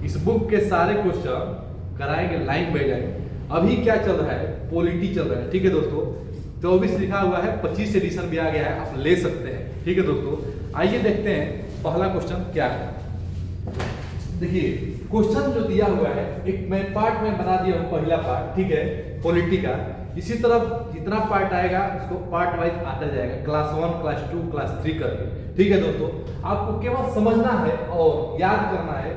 इस बुक के सारे क्वेश्चन कराएंगे लाइन बाय लाइन। अभी क्या चल रहा है, पॉलिटी चल रहा है, ठीक है दोस्तों। 24 लिखा हुआ है, 25 एडिशन भी आ गया है, आप ले सकते हैं, ठीक है दोस्तों। आइए देखते हैं पहला क्वेश्चन क्या है। देखिए क्वेश्चन जो दिया हुआ है, एक मैं पार्ट में बना दिया हूँ, पहला पार्ट, ठीक है, पॉलिटी का। इसी तरह जितना पार्ट आएगा उसको पार्ट वाइज आता जाएगा, क्लास 1, क्लास 2, क्लास 3 करके, ठीक है दोस्तों। आपको केवल समझना है और याद करना है।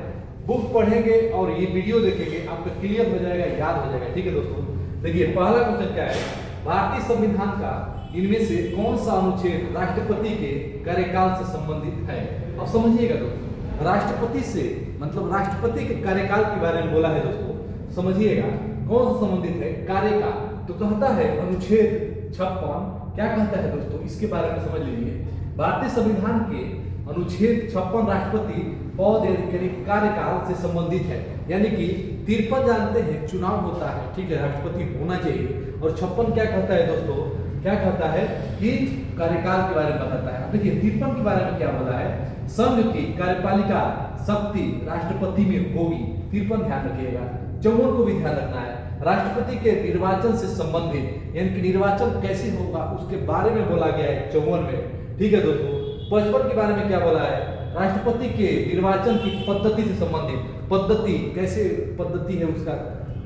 बुक पढ़ेंगे और ये वीडियो देखेंगे, आपका क्लियर हो जाएगा, याद हो जाएगा, ठीक है दोस्तों। देखिए पहला क्वेश्चन क्या है, भारतीय संविधान का इनमें से कौन सा अनुच्छेद राष्ट्रपति के कार्यकाल से संबंधित है। अब समझिएगा दोस्तों, राष्ट्रपति से मतलब राष्ट्रपति के कार्यकाल के बारे में बोला है दोस्तों, समझिएगा कौन सा संबंधित है, कार्यकाल। तो कहता है अनुच्छेद 56, क्या कहता है दोस्तों, इसके बारे में समझ लीजिए। भारतीय संविधान के अनुच्छेद 56 राष्ट्रपति पद यानी कार्यकाल से संबंधित है। यानी कि 53 जानते हैं चुनाव होता है, ठीक है, राष्ट्रपति होना चाहिए। और 56 क्या कहता है दोस्तों, क्या कहता है कि कार्यकाल के बारे में बताता है। देखिए 53 के बारे में क्या बोला है, संघ की कार्यपालिका शक्ति राष्ट्रपति में होगी, 53 ध्यान रखिएगा। 54 को भी ध्यान रखना है, राष्ट्रपति के निर्वाचन से संबंधित यानी कि निर्वाचन कैसे होगा उसके बारे में बोला गया है 54 में, ठीक है दोस्तों। 55 के बारे में क्या बोला है, राष्ट्रपति के निर्वाचन की पद्धति से संबंधित, पद्धति कैसे पद्धति है उसका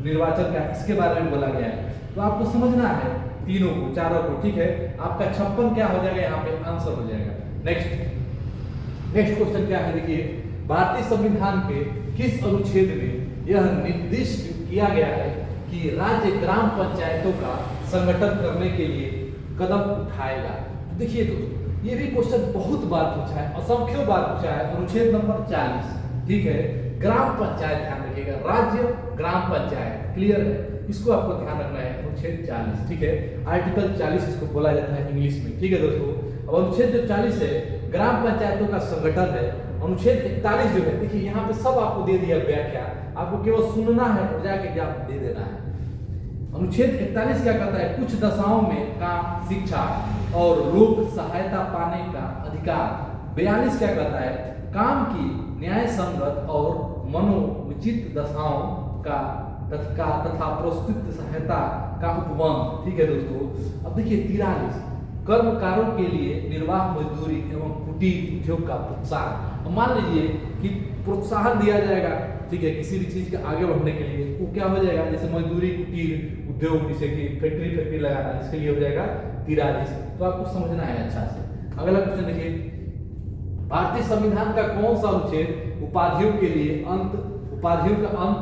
निर्वाचन का, इसके बारे में बोला गया है। तो आपको समझना है तीनों को, चारों को, ठीक है। आपका 56 क्या हो जाएगा, यहाँ पे आंसर हो जाएगा। नेक्स्ट क्वेश्चन क्या है, देखिए भारतीय संविधान के किस अनुच्छेद में यह निर्दिष्ट किया गया है कि राज्य ग्राम पंचायतों का संगठन करने के लिए कदम उठाएगा। तो देखिए दोस्तों, ये भी क्वेश्चन बहुत बार पूछा है, असंख्य बार पूछा है। अनुच्छेद नंबर 40, ठीक है, ग्राम पंचायत, ध्यान रखिएगा, राज्य ग्राम पंचायत, क्लियर है, इसको आपको ध्यान रखना है। अनुच्छेद 40, ठीक है, आर्टिकल 40 इसको बोला जाता है इंग्लिश में, ठीक है दोस्तों। अब अनुच्छेद जो 40 है ग्राम पंचायतों का संगठन है। अनुच्छेद 41 जो है, देखिए यहाँ पे सब आपको दे दिया व्याख्या, आपको केवल सुनना है और जाके एग्जाम दे देना है। अनुच्छेद 41 क्या कहता है, कुछ दशाओं में काम, शिक्षा और लोक सहायता पाने का अधिकार। 42 क्या कहता है, काम की न्याय संगत और मनोचित दशाओं का तथा प्रस्तुत सहायता का उपबंध, ठीक है दोस्तों। अब देखिए 43, कर्मकारों के लिए निर्वाह मजदूरी एवं कुटीर उद्योग का प्रोत्साहन। मान लीजिए कि प्रोत्साहन दिया जाएगा, ठीक है, किसी भी चीज के आगे बढ़ने के लिए, वो क्या हो जाएगा, जैसे मजदूरी, कुटीर उद्योग, जैसे कि फैक्ट्री लगाना, इसके लिए हो जाएगा 43। तो आपको समझना है अच्छा से। अगला क्वेश्चन देखिए, भारतीय संविधान का कौन सा अनुच्छेद उपाधियों के लिए उपाधियों का अंत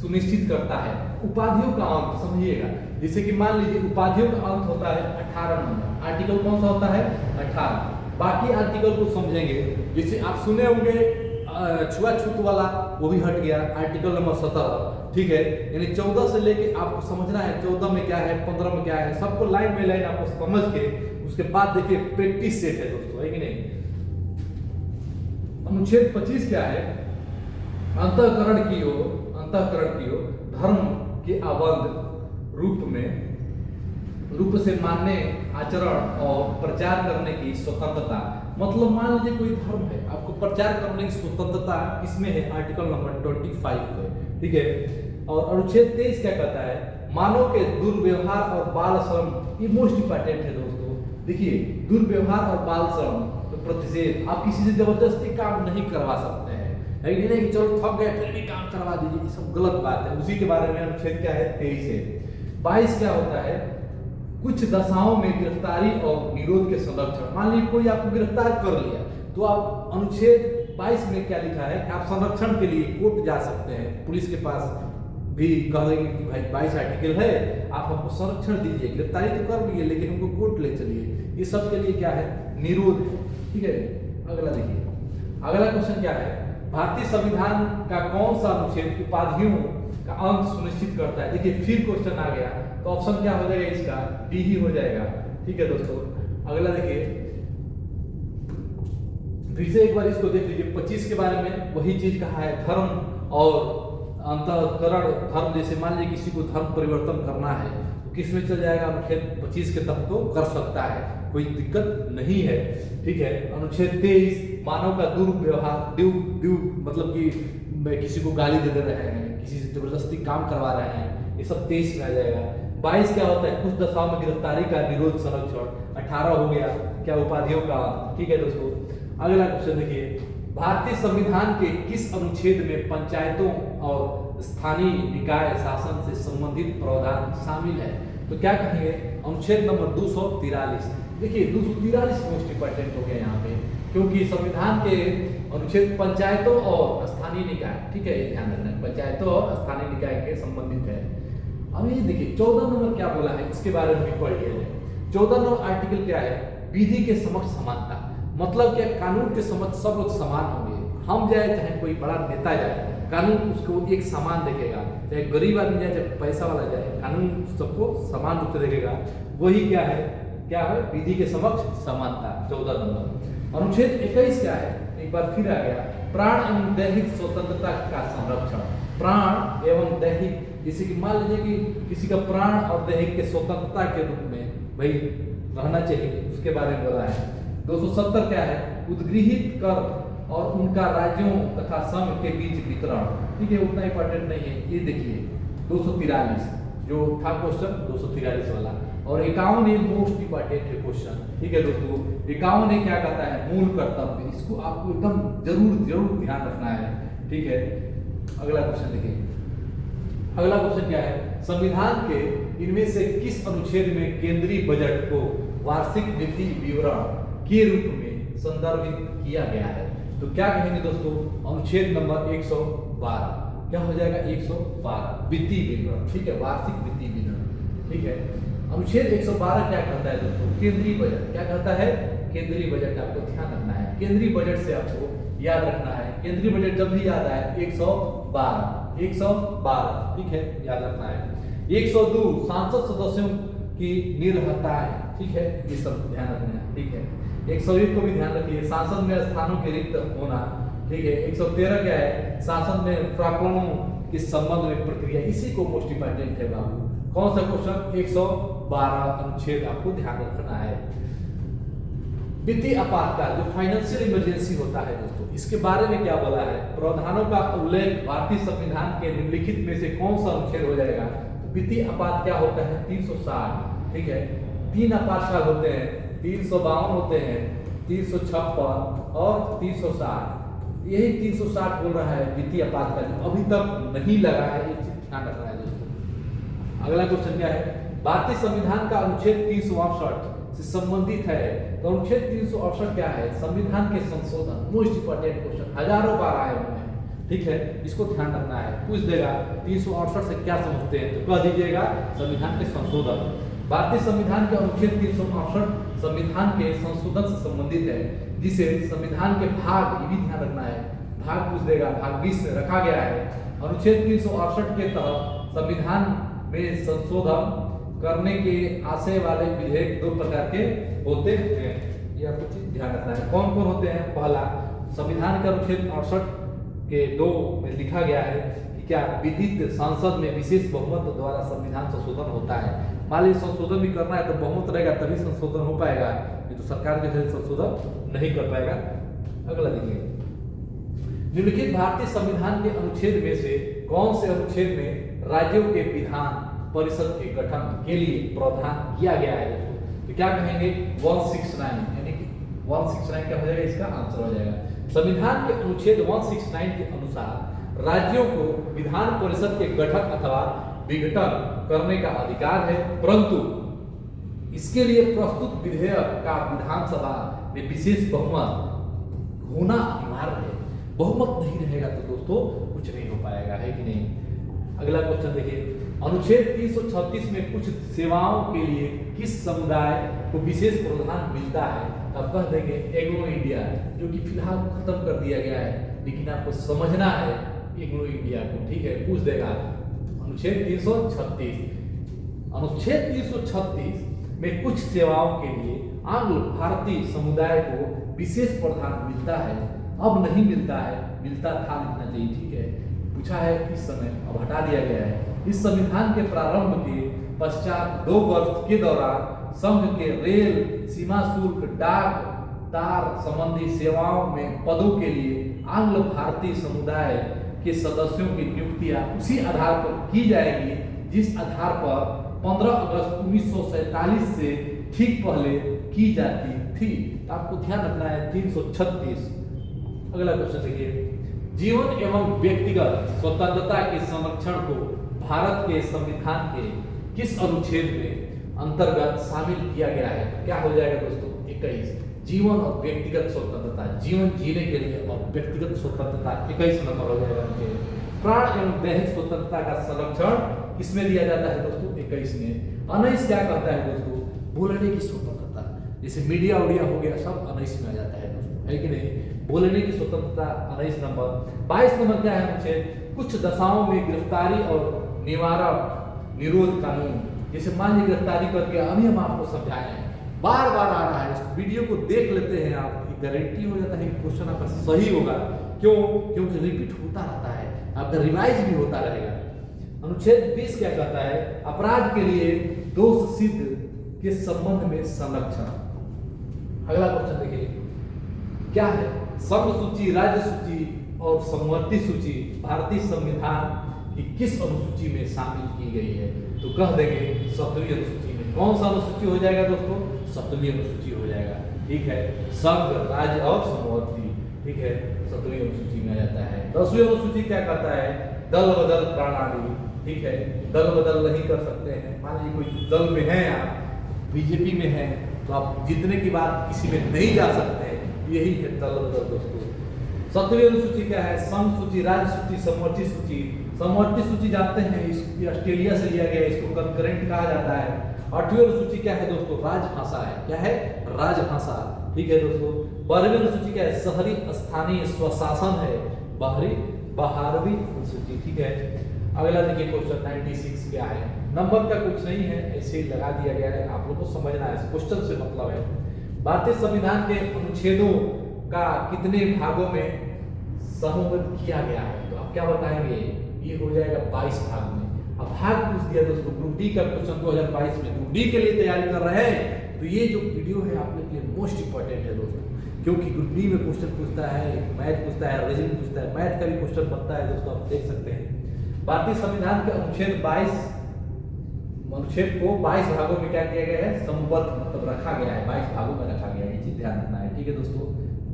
सुनिश्चित करता है। उपाधियों का अंत समझिएगा, जैसे कि मान लीजिए उपाधियों का अंत होता है 18 नंबर, आर्टिकल कौन सा होता है 18। बाकी आर्टिकल को समझेंगे, जैसे आप सुने होंगे छुआछूत वाला, वो भी हट गया, आर्टिकल नंबर 17, ठीक है। यानी 14 से लेके आपको समझना है 14 में क्या है, 15 में क्या है, सबको लाइन बाय लाइन आपको समझ के उसके बाद देखिए प्रैक्टिस सेट है दोस्तों, है कि नहीं। अनुच्छेद 25 क्या है, अंतःकरण की ओर धर्म के आबद्ध रूप से मानने, आचरण और प्रचार करने की स्वतंत्रता। मतलब मान लीजिए कोई धर्म है, आपको प्रचार करने की स्वतंत्रता किसमें है, आर्टिकल नंबर 25 में, ठीक है। और अनुच्छेद 23 क्या कहता है, मानव के दुर्व्यवहार और बाल श्रम, ये मोस्ट इंपॉर्टेंट है दोस्तों। देखिए दुर्व्यवहार और बाल श्रम तो प्रतिषेध, आप किसी से जबरदस्ती काम नहीं करवा सकते हैं, है कि नहीं, चलो थक गए फिर भी काम करवा दीजिए, ये सब गलत बात है। उसी के बारे में अनुच्छेद क्या है 23 है। 22 क्या होता है, कुछ दशाओं में गिरफ्तारी और निरोध के संरक्षण। मान लीजिए कोई आपको गिरफ्तार कर लिया, तो आप अनुच्छेद 22 में क्या लिखा है कि आप संरक्षण के लिए कोर्ट जा सकते हैं, पुलिस के पास भी कह देंगे कि भाई 22 आर्टिकल है, आप हमको संरक्षण दीजिए, गिरफ्तारी तो कर लिए लेकिन हमको कोर्ट ले चलिए। ये सब के लिए क्या है, निरोध है, ठीक है। अगला देखिए, अगला क्वेश्चन क्या है, भारतीय संविधान का कौन सा अनुच्छेद उपाधियों का अंत सुनिश्चित करता है। देखिए फिर क्वेश्चन आ गया, तो ऑप्शन क्या हो जाएगा इसका, डी ही हो जाएगा, ठीक है दोस्तों। अगला देखिए, फिर से एक बार इसको देख लीजिए। 25 के बारे में वही चीज कहा है, धर्म और अंतःकरण। धर्म जैसे मान लीजिए किसी को धर्म परिवर्तन करना है तो किसमें चल जाएगा, अनुच्छेद 25 के तहत तो कर सकता है, कोई दिक्कत नहीं है, ठीक है। अनुच्छेद 23 मानव का दुर्व्यवहार मतलब कि किसी को गाली दे रहे हैं, किसी से जबरदस्ती काम करवा रहे हैं, ये सब 23 में आ जाएगा। 22 क्या होता है, कुछ दशाओं में गिरफ्तारी का निरोध संरक्षण। 18 हो गया क्या, उपाधियों का। ठीक है दोस्तों, अगला क्वेश्चन देखिए, भारतीय संविधान के किस अनुच्छेद में पंचायतों और स्थानीय निकाय शासन से संबंधित प्रावधान शामिल है? तो क्या कहेंगे, अनुच्छेद नंबर 243। देखिए 243 मोस्ट इंपॉर्टेंट हो गया यहाँ पे, क्योंकि संविधान के अनुच्छेद पंचायतों और स्थानीय निकाय, ठीक है, ये ध्यान रखना, पंचायतों और स्थानीय निकाय के संबंधित है। अब ये देखिए 14 नंबर क्या बोला है, इसके बारे में भी पढ़ लिया जाए। 14 नंबर आर्टिकल क्या है, विधि के समक्ष समानता। मतलब क्या, कानून के समक्ष सब लोग समान होंगे, हम जाए चाहे कोई बड़ा नेता जाए, कानून उसको एक समान देखेगा, चाहे गरीब आदमी जाए चाहे पैसा वाला जाए, कानून सबको समान रूप से देखेगा। वही क्या है, क्या है, विधि के समक्ष समानता। 14 नंबर। अनुच्छेद 21 क्या है, एक बार फिर आ गया, प्राण एवं दैहिक स्वतंत्रता का संरक्षण। प्राण एवं दैहिक, जैसे कि मान लीजिए कि किसी का प्राण और दैहिक के स्वतंत्रता के रूप में भाई रहना चाहिए, उसके बारे में बोला है। 270 क्या है, उद्गृहित कर और उनका राज्यों तथा संघ के बीच वितरण। ठीक है, उतना इंपॉर्टेंट नहीं है। ये देखिए 243 जो था क्वेश्चन, 243 वाला। और 51 मोस्ट इंपॉर्टेंट है क्वेश्चन। ठीक है दोस्तों, 51 क्या कहता है, मूल कर्तव्य। इसको आपको एकदम जरूर ध्यान रखना है। ठीक है, अगला क्वेश्चन देखिए, अगला क्वेश्चन क्या है, संविधान के इनमें से किस अनुच्छेद में केंद्रीय बजट को वार्षिक वित्तीय विवरण के रूप में संदर्भित किया गया है? तो क्या कहेंगे दोस्तों, अनुच्छेद नंबर 112। क्या हो जाएगा, 112 वित्तीय विवरण। ठीक है, वार्षिक वित्तीय विवरण। ठीक है, अनुच्छेद 112 क्या कहता है दोस्तों, केंद्रीय बजट। क्या कहता है, केंद्रीय बजट। आपको ध्यान रखना है, केंद्रीय बजट से आपको याद रखना है। केंद्रीय बजट जब भी याद आए 112। ठीक है, याद रखना है। 102 सांसद सदस्यों की निर्भरताएं। ठीक है, ये सब ध्यान रखना है। ठीक है, 101 को भी ध्यान रखिए, सांसद में स्थानों के रिक्त होना। ठीक है, 113 क्या है, सांसद में प्राक्कलनों के संबंध में प्रक्रिया। इसी को मोस्ट इंपॉर्टेंट है बाबू। कौन सा क्वेश्चन, 112 अनुच्छेद आपको ध्यान रखना है। वित्तीय आपातकाल, जो फाइनेंशियल इमरजेंसी होता है दोस्तों, इसके बारे में क्या बोला है, प्रावधानों का उल्लेख भारतीय संविधान के निम्नलिखित में से कौन सा अनुच्छेद हो जाएगा? तो वित्तीय आपात क्या होता है, 360। ठीक है, 3 आपातकाल होते हैं, 352 होते हैं, 356 और 360। यही 360 बोल रहा है वित्तीय आपातकाल, अभी तक नहीं लगा है, ये चीज ध्यान रखना है दोस्तों। अगला क्वेश्चन क्या है, भारतीय संविधान का अनुच्छेद 368 से संबंधित है। तो अनुच्छेद 368 क्या है, संविधान के संशोधन। मोस्ट इंपॉर्टेंट क्वेश्चन, हजारों बार आए हुए हैं। ठीक है, इसको ध्यान रखना है, पूछ देगा 368 से क्या समझते हैं, तो कह दीजिएगा संविधान के संशोधन। भारतीय संविधान के अनुच्छेद 368 संविधान के संशोधन से संबंधित है, जिसे संविधान के भाग, ये भी ध्यान रखना है, भाग पूछ देगा, भाग 20 में रखा गया है। अनुच्छेद 368 के तहत संविधान में संशोधन करने के आशय वाले विधेयक 2 प्रकार के होते हैं। ये आपको चीज ध्यान रखना है, कौन कौन होते हैं। पहला, संविधान के अनुच्छेद 68 के 2 में लिखा गया है कि क्या विधित सांसद में विशेष बहुमत द्वारा संविधान संशोधन होता है। मान लीजिए संशोधन भी करना है तो बहुमत रहेगा तभी संशोधन हो पाएगा, ये तो सरकार जो है संशोधन नहीं कर पाएगा। अगला देखिए, निम्नलिखित भारतीय संविधान के अनुच्छेद में से कौन से अनुच्छेद में राज्यों के विधान परिषद के गठन के लिए प्रावधान किया गया है? तो क्या कहेंगे, 169, यानी कि 169 क्या हो जाएगा, इसका आंसर हो जाएगा। संविधान के अनुच्छेद 169 के अनुसार राज्यों को विधान परिषद के गठन अथवा विघटन करने का अधिकार है, परंतु इसके लिए प्रस्तुत विधेयक का विधानसभा में विशेष बहुमत होना अनिवार्य है। बहुमत नहीं रहेगा तो दोस्तों कुछ नहीं हो पाएगा, है कि नहीं। अगला क्वेश्चन देखिए, अनुच्छेद 336 में कुछ सेवाओं के लिए किस समुदाय को विशेष प्रावधान मिलता है? अब कह देंगे एग्रो इंडिया, जो कि फिलहाल खत्म कर दिया गया है, लेकिन आपको समझना है एग्रो इंडिया को। ठीक है, पूछ देगा अनुच्छेद 336। अनुच्छेद 336 में कुछ सेवाओं के लिए आंग्ल भारतीय समुदाय को विशेष प्रावधान मिलता है, अब नहीं मिलता है, मिलता था लिखना चाहिए। ठीक है, पूछा है इस समय, अब हटा दिया गया है। इस संविधान के प्रारंभ के पश्चात 2 वर्ष के दौरान संघ के रेल, सीमा शुल्क, डाक, तार संबंधी सेवाओं में पदों के लिए आंग्ल भारतीय समुदाय के सदस्यों की नियुक्तियां उसी आधार पर की जाएगी जिस आधार पर 15 अगस्त 1947 से ठीक पहले की जाती थी। तो आपको ध्यान रखना है 336। अगला क्वेश्चन देखिए, जीवन एवं व्यक्तिगत स्वतंत्रता के संरक्षण को भारत के संविधान के किस अनुच्छेद में अंतर्गत शामिल किया गया है? तो क्या हो जाएगा दोस्तों? 21। जीवन और व्यक्तिगत स्वतंत्रता, जीवन जीने के लिए और व्यक्तिगत स्वतंत्रता 21 नंबर हो जाएगा। प्राण एवं दैहिक स्वतंत्रता का संरक्षण किसमें दिया जाता है दोस्तों? 21 में। 19 क्या कहता है दोस्तों? बोलने की स्वतंत्रता, जैसे मीडिया उडिया हो गया, सब 19 में आ जाता है दोस्तों, है कि नहीं? बोलने की स्वतंत्रता 19 नंबर। 22 नंबर क्या है अनुच्छेद? कुछ दशाओं में गिरफ्तारी और निवारण निरोध कानून। जैसे मान लीजिए गिरफ्तारी करके, अभी हम आपको समझाए हैं, बार बार आ रहा है, इस वीडियो को देख लेते हैं आप, गारंटी हो जाता है कि क्वेश्चन आपका सही होगा। क्यों? क्योंकि रिपीट होता रहता है, आपका रिवाइज भी होता रहेगा। अनुच्छेद 20 क्या कहता है? अपराध के लिए दोष सिद्ध के संबंध में संरक्षण। अगला क्वेश्चन देखिए, क्या है? सर्व सूची, राज्य सूची और समवर्ती सूची भारतीय संविधान की किस अनुसूची में शामिल की गई है? तो कह देंगे 7वीं अनुसूची में। कौन सा अनुसूची हो जाएगा दोस्तों? 7वीं अनुसूची हो जाएगा। ठीक है, संघ, राज्य और समवर्ती, ठीक है, 7वीं अनुसूची में आ जाता है। 10वीं अनुसूची क्या कहता है? दल बदल प्रणाली। ठीक है, दल बदल नहीं कर सकते हैं। मान लीजिए कोई दल में है, आप बीजेपी में है, तो आप जीतने की बात किसी में नहीं जा सकते, यही है दल बदल दोस्तों। 7वीं अनुसूची क्या है? संघ सूची, राज्य सूची, समवर्ती सूची। समवर्ती सूची जानते हैं, ऑस्ट्रेलिया से लिया गया, इसको कंकरेंट कहा जाता है। 8वीं अनुसूची क्या है दोस्तों? राजभाषा है। क्या है? राजभाषा। ठीक है दोस्तों। 12वीं अनुसूची क्या है? शहरी स्थानीय स्वशासन है। 12वीं अनुसूची। ठीक है, अगला देखिए क्वेश्चन 96 क्या है? नंबर का कुछ नहीं है, ऐसे ही लगा दिया गया है, आप लोगों को समझना है, क्वेश्चन से मतलब है। भारतीय संविधान के अनुच्छेदों का कितने भागों में समूहबद्ध किया गया है? तो आप क्या बताएंगे? ये हो जाएगा 22 भाग में। अब भाग पूछ दिया दोस्तों, ग्रुप डी का क्वेश्चन 2022 में, ग्रुप डी के लिए तैयारी कर रहे हैं तो ये जो वीडियो है आप लोग के लिए मोस्ट इंपॉर्टेंट है दोस्तों, क्योंकि ग्रुप डी में क्वेश्चन पूछता है, मैथ पूछता है, रीजनिंग पूछता है, मैथ का भी क्वेश्चन बनता है दोस्तों, आप देख सकते हैं। भारतीय संविधान के अनुच्छेद 22 अनुच्छेद को 22 भागों में क्या किया गया है? समूहबद्ध, मतलब रखा गया है, 22 भागों में रखा गया है, ये चीज ध्यान रखना है। ठीक है दोस्तों,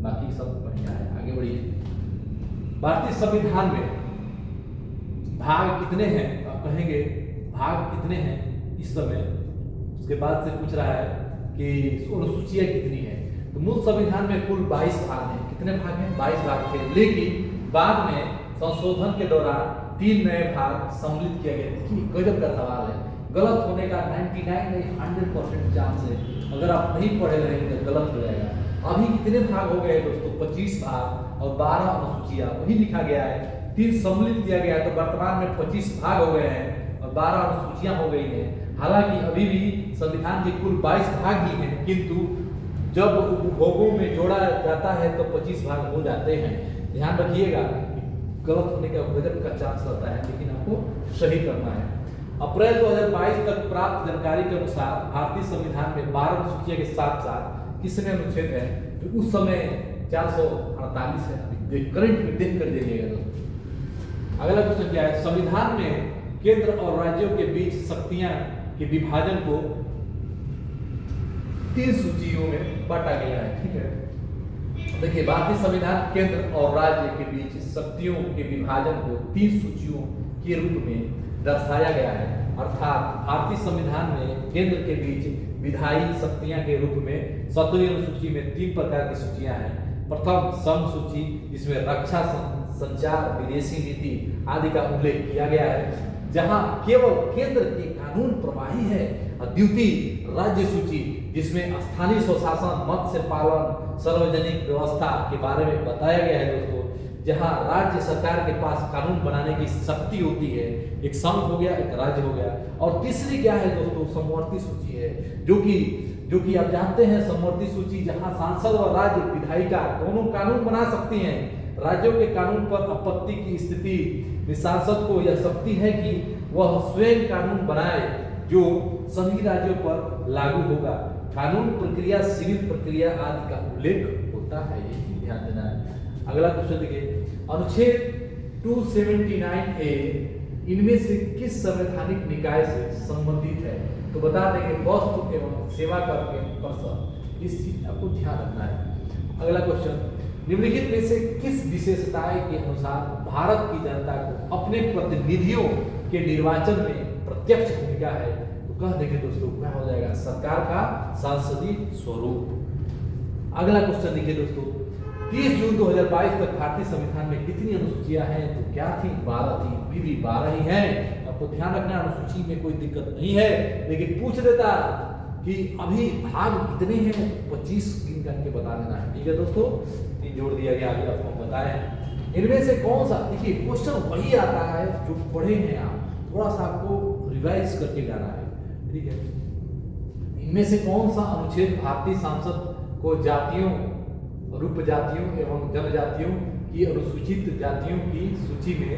बाकी सब बढ़िया है, आगे बढ़िए। भारतीय संविधान में भाग कितने हैं? आप कहेंगे भाग कितने हैं इस समय, उसके बाद से पूछ रहा है कि अनुसूचियां कितनी है। तो मूल संविधान में कुल 22 भाग हैं। कितने भाग हैं? 22 भाग थे, लेकिन बाद में संशोधन के दौरान 3 नए भाग सम्मिलित किया गया। देखिए गजब का सवाल है, गलत होने का 99 नहीं 100% चांस है। अगर आप नहीं पढ़े रहेंगे तो गलत हो जाएगा। अभी कितने भाग हो गए दोस्तों? 25 भाग और 12 अनुसूचियां, वही लिखा गया है, 3 सम्मिलित किया गया, तो वर्तमान में 25 भाग हो गए हैं और 12 अनुसूचियां हो गई हैं। हालांकि अभी भी संविधान के कुल 22 भाग ही हैं, किंतु जब उपभोगों में जोड़ा जाता है तो 25 भाग हो जाते हैं। ध्यान रखिएगा, गलत होने का गजब का चांस रहता है, लेकिन आपको सही करना है। अप्रैल 2022 तक प्राप्त जानकारी के अनुसार भारतीय संविधान में 12 अनुसूचियों के साथ साथ कितने अनुच्छेद है? तो उस समय 448 है। करंट में देख कर देखिएगा दोस्तों। अगला क्वेश्चन क्या है? संविधान में केंद्र और राज्यों के बीच शक्तियां के विभाजन को 3 सूचियों में बांटा गया है। ठीक है, देखिए भारतीय संविधान केंद्र और राज्य के बीच शक्तियों के विभाजन को 3 सूचियों के रूप में दर्शाया गया है। अर्थात भारतीय संविधान में केंद्र के बीच विधायी शक्तियां के रूप में 7वीं अनुसूची में 3 प्रकार की सूचियां हैं। प्रथम सम सूची, जिसमें रक्षा, संचार, विदेशी नीति आदि का उल्लेख किया गया है, जहां केवल केंद्र के कानून प्रवाही है। और द्वितीय राज्य सूची, जिसमें स्थानीय स्वशासन, मत्स्य पालन, सार्वजनिक व्यवस्था के बारे में बताया गया है दोस्तों, जहां राज्य सरकार के पास कानून बनाने की शक्ति होती है। एक संघ हो गया, एक राज्य हो गया। और तीसरी क्या है दोस्तों? समवर्ती सूची है, जो कि आप जानते हैं समवर्ती सूची, जहां सांसद और राज्य विधायिका दोनों कानून बना सकती हैं। राज्यों के कानून पर आपत्ति की स्थिति में सांसद को यह शक्ति है कि वह स्वयं कानून बनाए जो सभी राज्यों पर लागू होगा। कानून प्रक्रिया, सिविल प्रक्रिया आदि का उल्लेख होता है, ये ध्यान देना है। अगला क्वेश्चन देखिए, अनुच्छेद 279A इनमें से किस संवैधानिक निकाय से संबंधित है? तो बता देंगे वस्तु एवं सेवा कर के पर्सन, इस चीज आपको ध्यान रखना है। अगला क्वेश्चन, निम्नलिखित में से किस विशेषताएं के अनुसार भारत की जनता को अपने प्रतिनिधियों के निर्वाचन में प्रत्यक्ष भूमिका है? तो कह देंगे दोस्तों क्या हो जाएगा, सरकार का सांसदीय स्वरूप। अगला क्वेश्चन देखिए दोस्तों, 30 जून 2022 तक भारतीय संविधान में कितनी अनुसूचियां हैं? तो क्या थी? 12 थी। अभी भी 12 ही हैं। आपको ध्यान रखना, अनुसूची में कोई दिक्कत नहीं है, लेकिन पूछ देता कि अभी भाग कितने हैं, 25 गिन करके बता देना है। ठीक है दोस्तों, 3 जोड़ दिया गया, अभी आपको बताएं। इनमें से कौन सा, देखिए क्वेश्चन वही आता है जो पढ़े हैं आप, थोड़ा सा आपको रिवाइज करके जाना है। ठीक है, इनमें से कौन सा अनुच्छेद भारतीय सांसद को जातियों, उपजातियों एवं जनजातियों की अनुसूचित जातियों की सूची में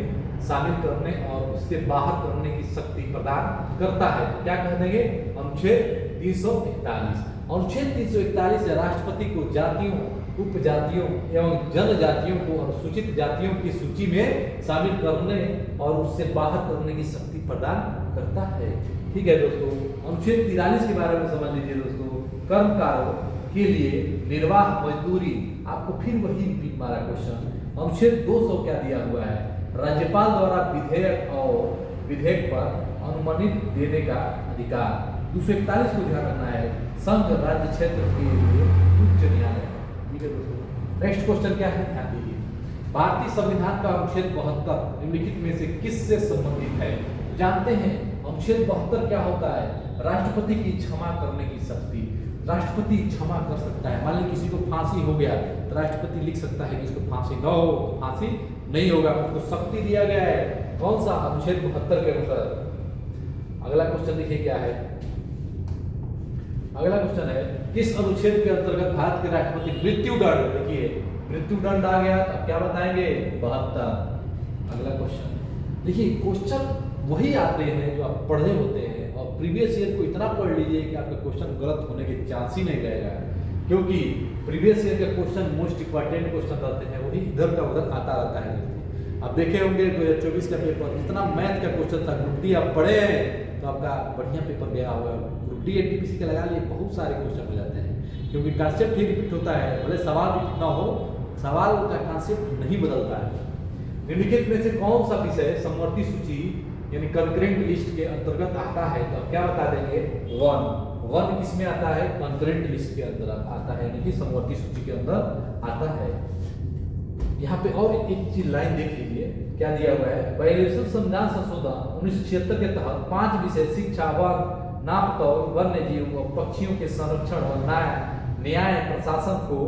शामिल करने और उससे बाहर करने की शक्ति प्रदान करता है? क्या कह देंगे? अनुच्छेद 341। अनुच्छेद 341 राष्ट्रपति को जातियों, उपजातियों एवं जनजातियों को अनुसूचित जातियों की सूची में शामिल करने और उससे बाहर करने की शक्ति प्रदान करता है। ठीक है दोस्तों, अनुच्छेद 43 के बारे में समझ लीजिए दोस्तों। कर्मकारों के लिए निर्वाह मजदूरी, आपको फिर वही रिपीट मारा क्वेश्चन। अनुच्छेद 200 क्या दिया हुआ है? राज्यपाल द्वारा विधेयक पर अनुमति देने का अधिकार। 241 को ध्यान रखना है, संघ राज्य क्षेत्र के लिए उच्च न्यायालय। ठीक है दोस्तों, नेक्स्ट क्वेश्चन क्या है, ध्यान दीजिए। भारतीय संविधान का अनुच्छेद 72 निम्नलिखित में से किससे संबंधित है? जानते हैं अनुच्छेद 72 क्या होता है? राष्ट्रपति की क्षमा करने की शक्ति। राष्ट्रपति क्षमा कर सकता है। मान लीजिए किसी को फांसी हो गया तो राष्ट्रपति लिख सकता है कि इसको फांसी न हो, तो फांसी नहीं होगा, उसको शक्ति दिया गया है। कौन सा? अनुच्छेद 72 के अनुसार। अगला क्वेश्चन देखिए क्या है। अगला क्वेश्चन है, किस अनुच्छेद के अंतर्गत भारत के राष्ट्रपति मृत्युदंड, देखिए मृत्युदंड आ गया, तो क्या बताएंगे? 72। अगला क्वेश्चन देखिए, क्वेश्चन वही आते हैं जो आप पढ़े होते हैं, और प्रीवियस ईयर को इतना पढ़ लीजिए कि आपका क्वेश्चन गलत होने के चांस ही नहीं रहेगा, क्योंकि प्रीवियस ईयर का क्वेश्चन मोस्ट इंपॉर्टेंट क्वेश्चन रहते हैं, वही इधर का उधर आता रहता है। आप देखे होंगे 2024 का पेपर, इतना मैथ का क्वेश्चन था, ग्रुप डी आप पढ़े हैं तो आपका बढ़िया पेपर गया हुआ है। ग्रुप डी एनटीपीसी का लगा लिए, बहुत सारे क्वेश्चन हो जाते हैं, क्योंकि कॉन्सेप्ट ही रिपीट होता है, भले सवाल रिपीट ना हो, सवाल का कॉन्सेप्ट नहीं बदलता है। निम्नलिखित में से कौन सा विषय समवर्ती सूची यानी कंकरेंट लिस्ट के अंतर्गत आता है? तो क्या बता देंगे? 1 किस में आता है? कंकरेंट लिस्ट के अंदर आता है, यानी कि समवर्ती सूची के अंदर आता है। यहाँ पे और एक चीज लाइन देख लीजिए, क्या दिया हुआ है? बायोलॉजिकल संविधान संशोधन 1976 के तहत 5 विषय शिक्षा, वन, नापतोल, वन्य जीव और पक्षियों के संरक्षण और न्याय प्रशासन को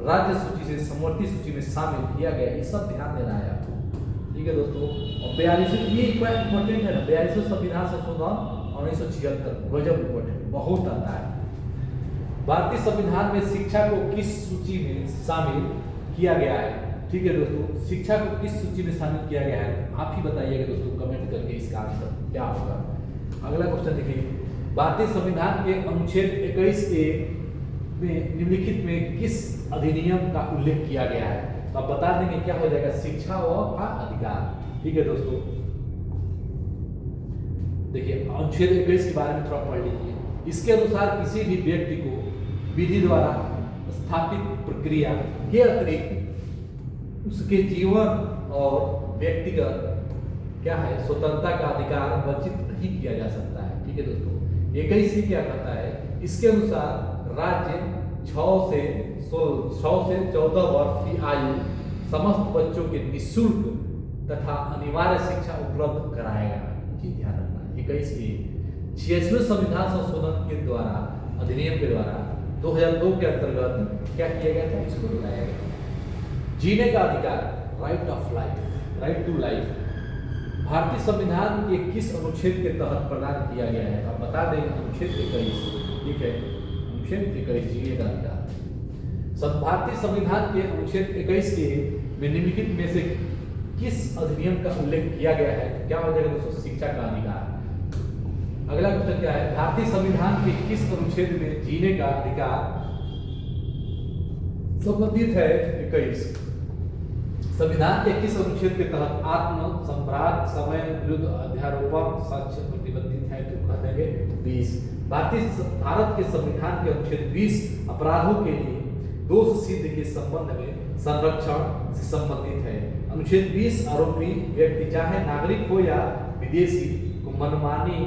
राज्य सूची से समवर्ती सूची में शामिल किया गया। ये सब ध्यान देना है आपको। ठीक है दोस्तों, और 42 ये इंपॉर्टेंट है ना, 42 संविधान संशोधन 1976 गजब इंपॉर्टेंट, बहुत आता है। भारतीय संविधान में शिक्षा को किस सूची में शामिल किया गया है? ठीक है दोस्तों, शिक्षा को किस सूची में शामिल किया गया है? आप ही बताइएगा दोस्तों कमेंट करके इसका आंसर क्या होगा। अगला क्वेश्चन देखिए, भारतीय संविधान के अनुच्छेद 21A में निम्नलिखित में किस अधिनियम का उल्लेख किया गया है? तो आप बता देंगे क्या हो जाएगा? शिक्षा का अधिकार। ठीक है दोस्तों, देखिए अनुच्छेद 21 के बारे में थोड़ा पढ़ लीजिए। इसके अनुसार किसी भी व्यक्ति को विधि द्वारा स्थापित प्रक्रिया के अतिरिक्त उसके जीवन और व्यक्तिगत क्या है स्वतंत्रता का अधिकार वंचित नहीं किया जा सकता है। ठीक है दोस्तों, 21 क्या कहता है? इसके अनुसार राज्य 6 से 14 वर्ष की आयु समस्त बच्चों के निःशुल्क तथा अनिवार्य शिक्षा उपलब्ध कराएगा। ये ध्यान रखना। 21 66वें संविधान संशोधन के द्वारा, अधिनियम के द्वारा 2002 के अंतर्गत क्या किया गया था? इसको लाया गया जीने का अधिकार, right of life, right to life, भारतीय संविधान के किस अनुच्छेद के तहत प्रदान किया गया है? आप बता दें अनुच्छेद 21। ठीक है, अनुच्छेद 21 जीने का अधिकार। भारतीय संविधान के अनुच्छेद 21 के में निम्नलिखित में से किस अधिनियम का उल्लेख किया गया है? क्या हो जाएगा दोस्तों? शिक्षा का अधिकार। अगला क्वेश्चन क्या है? भारतीय संविधान के किस अनुच्छेद में जीने का अधिकार संबंधित है? 21। संविधान के किस अनुच्छेद के तहत आत्म संप्रात समय विरुद्ध अध्यारोपण साक्ष्य प्रतिबंधित है? तो कह देंगे 20। भारत के संविधान के अनुच्छेद 20 अपराधों के लिए दोष सिद्ध के संबंध में संरक्षण से संबंधित है। अनुच्छेद 20 आरोपी व्यक्ति चाहे नागरिक हो या विदेशी को मनमानी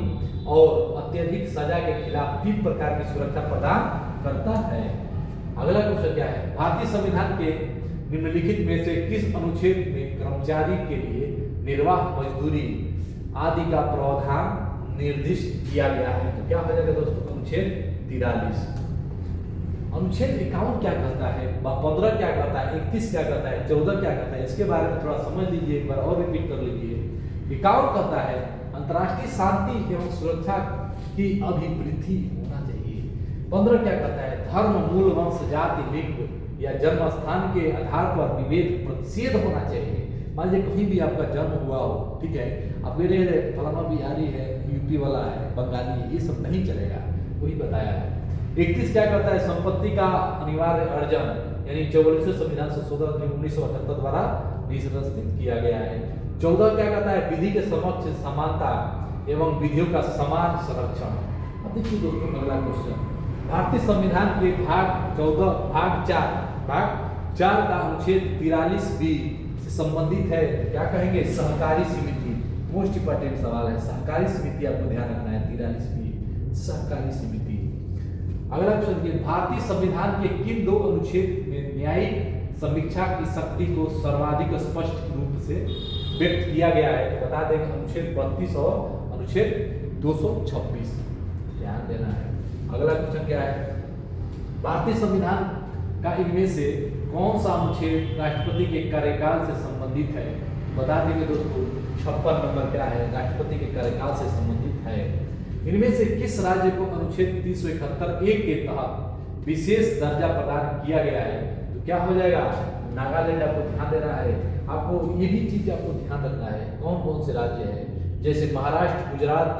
और अत्यधिक सजा के खिलाफ 3 प्रकार की सुरक्षा प्रदान करता है। अगला क्वेश्चन क्या है? भारतीय संविधान के निम्नलिखित में से किस अनुच्छेद में कर्मचारी के लिए निर्वाह मजदूरी आदि का प्रावधान निर्दिष्ट किया गया है? तो क्या हो जाएगा दोस्तों? अनुच्छेद 43। अनुच्छेद 51 क्या कहता है? 15 क्या कहता है? 31 क्या कहता है? 14 क्या कहता है? इसके बारे में थोड़ा समझ लीजिए, एक बार और रिपीट कर लीजिए। 51 कहता है अंतर्राष्ट्रीय शांति एवं सुरक्षा की अभिवृद्धि होना चाहिए। 15 क्या कहता है? धर्म, मूल, वंश, जाति, लिंग या जन्म स्थान के आधार पर विभेद प्रतिषेध होना चाहिए। मान लीजिए कहीं भी आपका जन्म हुआ हो, ठीक है, आप मेरे फलाना बिहारी है, यूपी वाला है, बंगाली है, ये सब नहीं चलेगा, वही बताया है। 31 क्या कहता है? संपत्ति का अनिवार्य अर्जन, यानी 44वें संविधान संशोधन 1978 द्वारा निष्कर्षित किया गया है। 14 क्या कहता है? विधि के समक्ष समानता एवं विधियों का समान संरक्षण। अब देखिए दोस्तों अगला क्वेश्चन, भारतीय संविधान के भाग 14 भाग 4 का अनुच्छेद 43B से संबंधित है। क्या कहेंगे? सहकारी समिति। मोस्ट इंपॉर्टेंट सवाल है, सहकारी समिति आपको ध्यान रखना है। 43B सहकारी समिति। अगला क्वेश्चन, भारतीय संविधान के किन 2 अनुच्छेद में न्यायिक समीक्षा की शक्ति को सर्वाधिक स्पष्ट रूप से व्यक्त किया गया है? तो बता देंगे अनुच्छेद 32 और अनुच्छेद 226। ध्यान देना है। अगला क्वेश्चन क्या है? भारतीय संविधान का इनमें से कौन सा अनुच्छेद राष्ट्रपति के कार्यकाल से संबंधित है? बता देंगे दोस्तों 56 नंबर क्या है? राष्ट्रपति के कार्यकाल से संबंधित है। इनमें से किस राज्य को अनुच्छेद 371 के तहत विशेष दर्जा प्रदान किया गया है? तो क्या हो जाएगा? नागालैंड। आपको ध्यान देना है, आपको ये भी चीज आपको ध्यान रखना है कौन कौन से राज्य है, जैसे महाराष्ट्र, गुजरात,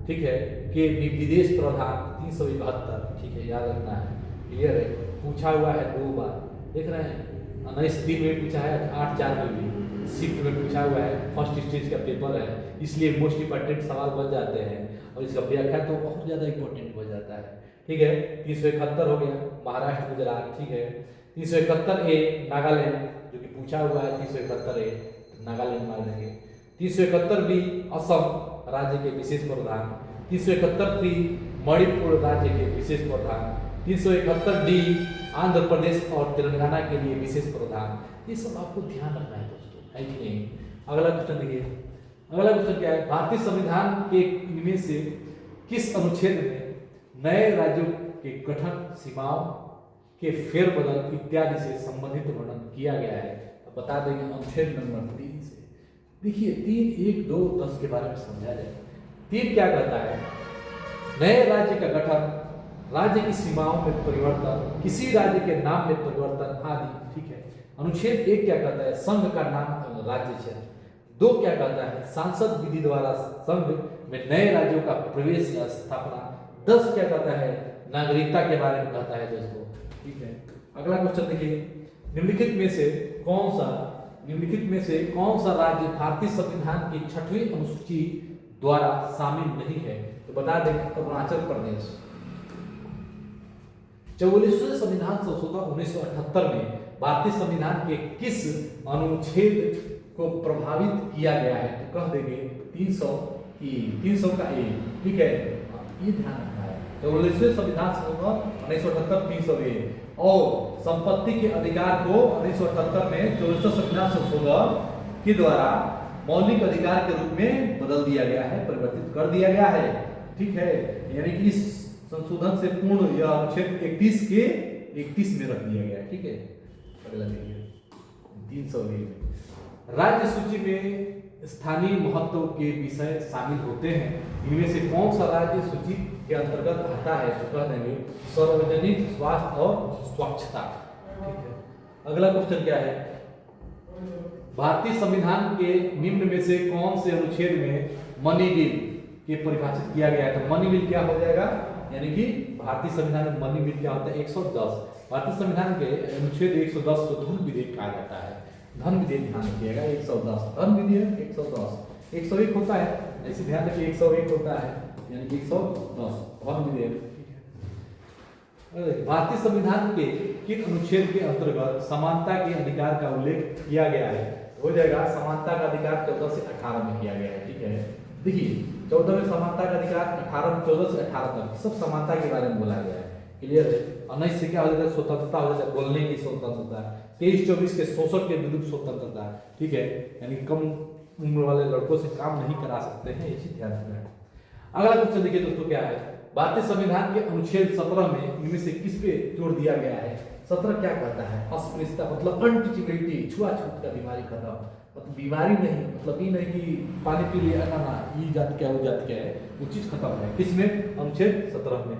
ठीक है, के विदेश प्रधान 371, ठीक है, याद रखना है। क्लियर है? पूछा हुआ है 2 बार, देख रहे हैं। 19 में पूछा है, 8-4 में भी शिफ्ट में पूछा हुआ है। फर्स्ट स्टेज का पेपर है, इसलिए मोस्ट इंपॉर्टेंट सवाल बन जाते हैं और इसका व्याख्या तो और ज्यादा इंपॉर्टेंट हो जाता है। ठीक है, 371 हो गया महाराष्ट्र, गुजरात, ठीक है। 371A नागालैंड, जो कि पूछा हुआ है। 371A नागालैंड मान लेंगे। 371B असम राज्य के विशेष प्रधान। 371C मणिपुर राज्य के विशेष प्रधान। 371D आंध्र प्रदेश और तेलंगाना के लिए विशेष प्रधान। ये सब आपको ध्यान रखना है दोस्तों, है कि नहीं? अगला क्वेश्चन देखिए। अगला क्वेश्चन क्या है? भारतीय संविधान के इनमें से किस अनुच्छेद में नए राज्यों के गठन, सीमाओं के फेरबदल इत्यादि से संबंधित वर्णन किया गया है? तो बता देंगे अनुच्छेद नंबर 3 से। देखिए 3, 1, 2, 10 के बारे में समझा जाए। 3 क्या कहता है? नए राज्य का गठन, राज्य की सीमाओं में परिवर्तन, किसी राज्य के नाम में परिवर्तन आदि, ठीक है। अनुच्छेद 1 क्या कहता है? संघ का नाम राज्य क्षेत्र। 2 क्या कहता है? सांसद विधि द्वारा संघ में नए राज्यों का प्रवेश या स्थापना। 10 क्या कहता है? नागरिकता के बारे में कहता है दोस्तों, ठीक है। अगला क्वेश्चन देखिए, निम्नलिखित में से कौन सा राज्य भारतीय संविधान की 6वीं अनुसूची द्वारा शामिल नहीं है? तो बता देंगे अरुणाचल प्रदेश। 44वें संविधान संशोधन 1978 में भारतीय संविधान के किस अनुच्छेद को प्रभावित किया गया है? तो कह देंगे 300 का ए, ठीक है, ये ध्यान रखना है। 44वें संविधान संशोधन 1978 300A और संपत्ति के अधिकार को 1978 में 44वें संविधान संशोधन के द्वारा मौलिक अधिकार के रूप में बदल दिया गया है, परिवर्तित कर दिया गया है, ठीक है। यानी कि इस संशोधन से पूर्ण यह अनुच्छेद 31 में रख दिया गया है, ठीक है। अगला देखिए 300A राज्य सूची में स्थानीय महत्व के विषय शामिल होते हैं। इनमें से कौन सा राज्य सूची के अंतर्गत आता है? तो कह देंगे सार्वजनिक स्वास्थ्य और स्वच्छता, ठीक है। अगला क्वेश्चन क्या है? भारतीय संविधान के निम्न में से कौन से अनुच्छेद में मनी बिल के परिभाषित किया गया है? तो मनी बिल क्या हो जाएगा? यानी कि भारतीय संविधान में मनी बिल क्या होता है? 110। भारतीय संविधान के अनुच्छेद 110 को धन विधेयक कहा जाता है। धन विधेयक ध्यान रखिएगा 110, धन विधेयक 110, 101 होता है, ऐसे ध्यान रखिए 101 होता है, यानी कि 110 धन विधेयक। भारतीय संविधान के किन अनुच्छेद के अंतर्गत समानता के अधिकार का उल्लेख किया गया है? हो जाएगा समानता का अधिकार 14 से 18 में किया गया है। ठीक है, देखिए 14 में समानता का अधिकार, 14 से 18 तक सब समानता के बारे में बोला गया है। क्लियर है। 19 से क्या हो जाता है? स्वतंत्रता हो जाता है, बोलने की स्वतंत्रता। 23-24 के शोषण के विरुद्ध स्वतंत्रता। ठीक है, यानी कम उम्र वाले लड़कों से काम नहीं करा सकते हैं, इसी ध्यान रखना। अगला क्वेश्चन देखिए दोस्तों क्या है, भारतीय संविधान के अनुच्छेद 17 में इनमें से किस पे जोर दिया गया है? 17 क्या कहता है? अस्पृश्यता, मतलब अनटचेबिलिटी, छुआछूत का बीमारी खत्म। मतलब बीमारी नहीं, मतलब ये नहीं कि पानी पी लिया ना, ये जात क्या वो जात क्या है, वो चीज खत्म है। किसमें? अनुच्छेद 17 में।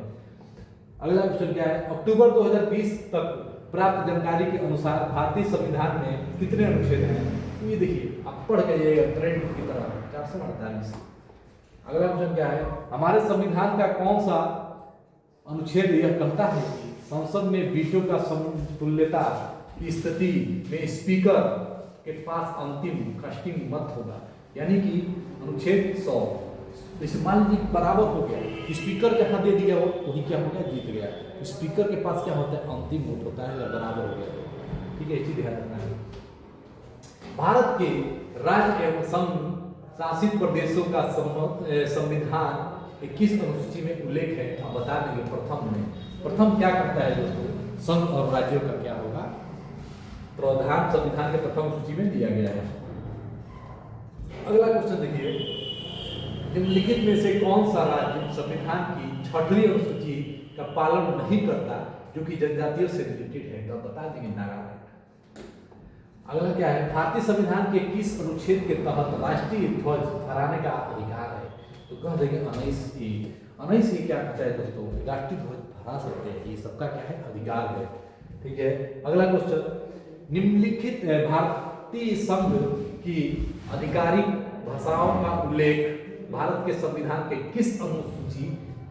अगला क्वेश्चन क्या है, अक्टूबर 2020 तक प्राप्त जानकारी के अनुसार भारतीय संविधान में कितने अनुच्छेद हैं? तो ये देखिए आप पढ़ के जाइएगा ट्रेंड की तरह 448। अगला क्वेश्चन क्या है, हमारे संविधान का कौन सा अनुच्छेद यह कहता है कि संसद में वीटो का समतुल्यता की स्थिति में स्पीकर के पास अंतिम कास्टिंग मत होगा? यानी कि अनुच्छेद 100, जैसे मान लीजिए बराबर हो गया, स्पीकर जहां दे दिया वही क्या हो गया? जीत गया। स्पीकर के पास क्या होता है? अंतिम वोट होता है, या बराबर हो गया। ठीक है, इसी ध्यान रखना है। भारत के राज्य एवं संघ शासित प्रदेशों का संविधान 21 अनुसूची में उल्लेख है। आप बता देंगे प्रथम क्या करता है दोस्तों? संघ और राज्यों का क्या होगा? प्रावधान संविधान के प्रथम सूची में दिया गया है। अगला क्वेश्चन देखिए, निम्नलिखित में से कौन सा राज्य संविधान की 6वीं अनुसूची का पालन नहीं करता जो कि जनजातियों से रिलेटेड है? तो बता देंगे नागालैंड। अगला क्या है, भारतीय संविधान के किस अनुच्छेद के तहत राष्ट्रीय ध्वज फहराने का अधिकार है? तो कह देंगे 19A। 19A क्या कहता है दोस्तों? राष्ट्रीय ध्वज फहरा सकते हैं, ये सबका क्या है? अधिकार है। ठीक है, अगला क्वेश्चन, निम्नलिखित भारतीय संघ की आधिकारिक भाषाओं का उल्लेख भारत के संविधान के किस अनुसूची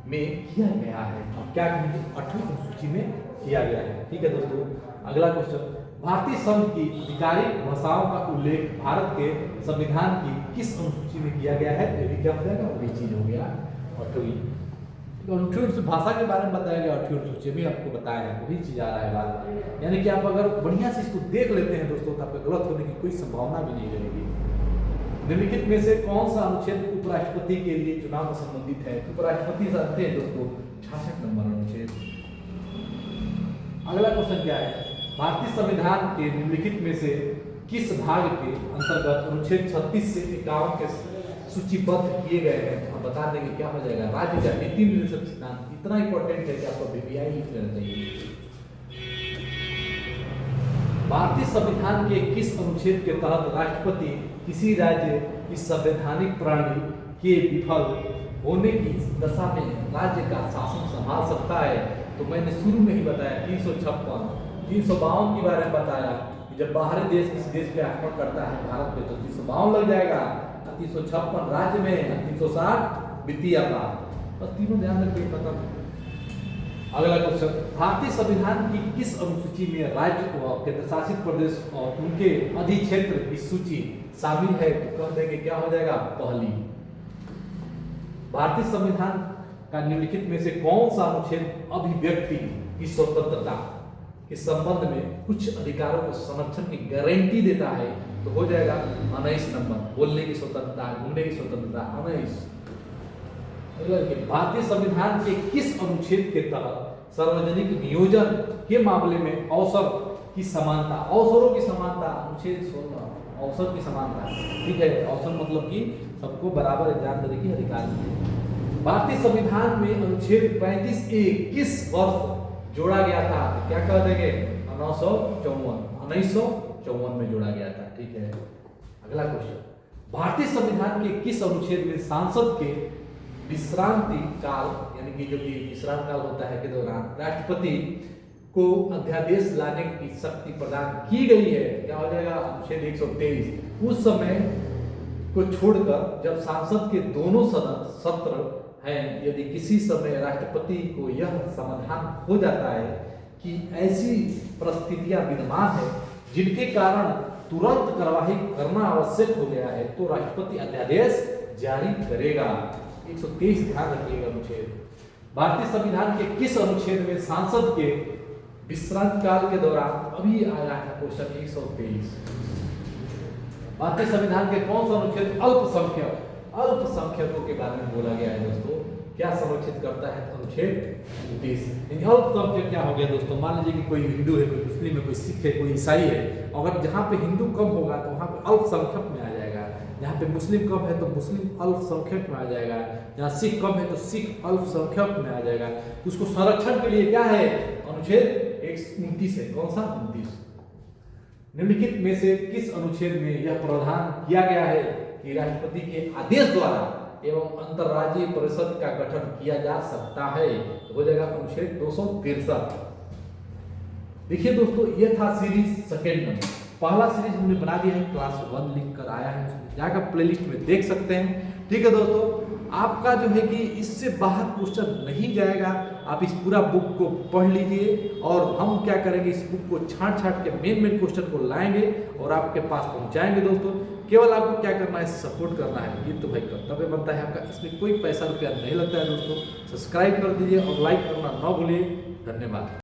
में किया गया है? अब क्या कहेंगे? 8वीं अनुसूची में किया गया है। ठीक है दोस्तों, अगला क्वेश्चन, भारतीय संघ की आधिकारिक भाषाओं का उल्लेख भारत के संविधान की किस अनुसूची में किया गया है? ये भी क्या हो जाएगा? वही चीज हो गया 8वीं। अनुच्छेद भाषा के बारे में बताया गया 8वीं अनुसूची में, आपको बताया है, वही चीज आ रहा है बाद में। यानी कि आप अगर बढ़िया से इसको देख लेते हैं दोस्तों तो आपका गलत होने की कोई संभावना भी नहीं रहेगी। निम्नलिखित में से कौन सा अनुच्छेद उपराष्ट्रपति के लिए चुनाव से संबंधित है? उपराष्ट्रपति जानते हैं दोस्तों 66 नंबर अनुच्छेद। अगला क्वेश्चन क्या है, भारतीय संविधान के निम्नलिखित में से किस भाग के अंतर्गत अनुच्छेद 36 से 51 के सूचीबद्ध किए गए हैं? आप बता देंगे क्या हो जाएगा? राज्य का नीति निर्देशक सिद्धांत। इतना इंपॉर्टेंट है कि आपको बीबीआई लिख लेना चाहिए। भारतीय संविधान के किस अनुच्छेद के तहत राष्ट्रपति किसी राज्य की संवैधानिक प्रणाली के विफल होने की दशा में राज्य का शासन संभाल सकता है? तो मैंने शुरू में ही बताया 356, 352 के बारे में बताया कि जब बाहरी देश किसी देश पे आक्रमण करता है भारत पे तो 352 लग जाएगा, 356 राज्य में, 360 वित्तीय अपराध। बस तीनों ध्यान रखिए, पता। अगला क्वेश्चन, भारतीय संविधान की किस अनुसूची में राज्य व केंद्र शासित प्रदेश और उनके अधिक्षेत्र की सूची शामिल है? तो कह देंगे क्या हो जाएगा? पहली। भारतीय संविधान का निम्नलिखित में से कौन सा अनुच्छेद अभिव्यक्ति की स्वतंत्रता के संबंध में कुछ अधिकारों को संरक्षण की गारंटी देता है? तो हो जाएगा 19 नंबर, बोलने की स्वतंत्रता, घूमने की स्वतंत्रता, 19। भारतीय संविधान के किस अनुच्छेद के तहत सार्वजनिक नियोजन के मामले में अवसर की समानता, अवसरों की समानता, अनुच्छेद 16, अवसर की समानता। ठीक है, अवसर मतलब कि सबको बराबर एग्जाम देने की अधिकार है। भारतीय संविधान में अनुच्छेद 35A किस वर्ष जोड़ा गया था? तो क्या कह देंगे? 1954 में जोड़ा गया था। ठीक है, अगला क्वेश्चन, भारतीय संविधान के किस अनुच्छेद में सांसद के विश्रांति काल, यानी कि जो भी विश्राम काल होता है के दौरान राष्ट्रपति को अध्यादेश लाने की शक्ति प्रदान की गई है? क्या हो जाएगा? अनुच्छेद 123। उस समय को छोड़कर जब सांसद के दोनों सत्र हैं, यदि किसी समय राष्ट्रपति को यह समाधान हो जाता है कि ऐसी परिस्थितियां विद्यमान है जिनके कारण तुरंत कार्यवाही करना आवश्यक हो गया है तो राष्ट्रपति अध्यादेश जारी करेगा। 123 ध्यान रखिएगा अनुच्छेद। भारतीय संविधान के किस अनुच्छेद में सांसद के विश्रांति काल के दौरान, अभी आया है क्वेश्चन 123, भारतीय संविधान के कौन सा अनुच्छेद अल्पसंख्यकों के बारे में बोला गया है दोस्तों? क्या संरक्षित करता है? अनुच्छेद 29। अल्पसंख्यक क्या हो गया दोस्तों? मान लीजिए कि कोई हिंदू है, कोई मुस्लिम है, कोई सिख है, कोई ईसाई है, अगर जहाँ पे हिंदू कम होगा तो वहाँ पे अल्पसंख्यक में आ जाएगा, जहाँ पे मुस्लिम कम है तो मुस्लिम अल्पसंख्यक में आ जाएगा, जहाँ सिख कम है तो सिख अल्पसंख्यक में आ जाएगा। तो उसको संरक्षण के लिए क्या है? अनुच्छेद 129 है। कौन सा? 29। निम्नलिखित में से किस अनुच्छेद में यह प्रावधान किया गया है कि राष्ट्रपति के आदेश द्वारा एवं अंतरराज्यीय परिषद का गठन किया जा सकता है? तो हो जाएगा अनुच्छेद 263। देखिए दोस्तों, यह था सीरीज सेकेंड में। पहला सीरीज हमने बना दिया है, क्लास 1 लिंक कर आया है, उसमें जाकर प्लेलिस्ट में देख सकते हैं। ठीक है दोस्तों, आपका जो है कि इससे बाहर क्वेश्चन नहीं जाएगा, आप इस पूरा बुक को पढ़ लीजिए और हम क्या करेंगे, इस बुक को छांट के मेन क्वेश्चन को लाएंगे और आपके पास पहुंचाएंगे दोस्तों। केवल आपको क्या करना है? सपोर्ट करना है, ये तो भाई कर्तव्य बनता है आपका, इसमें कोई पैसा रुपया नहीं लगता है दोस्तों। सब्सक्राइब कर दीजिए और लाइक करना ना भूलिए। धन्यवाद।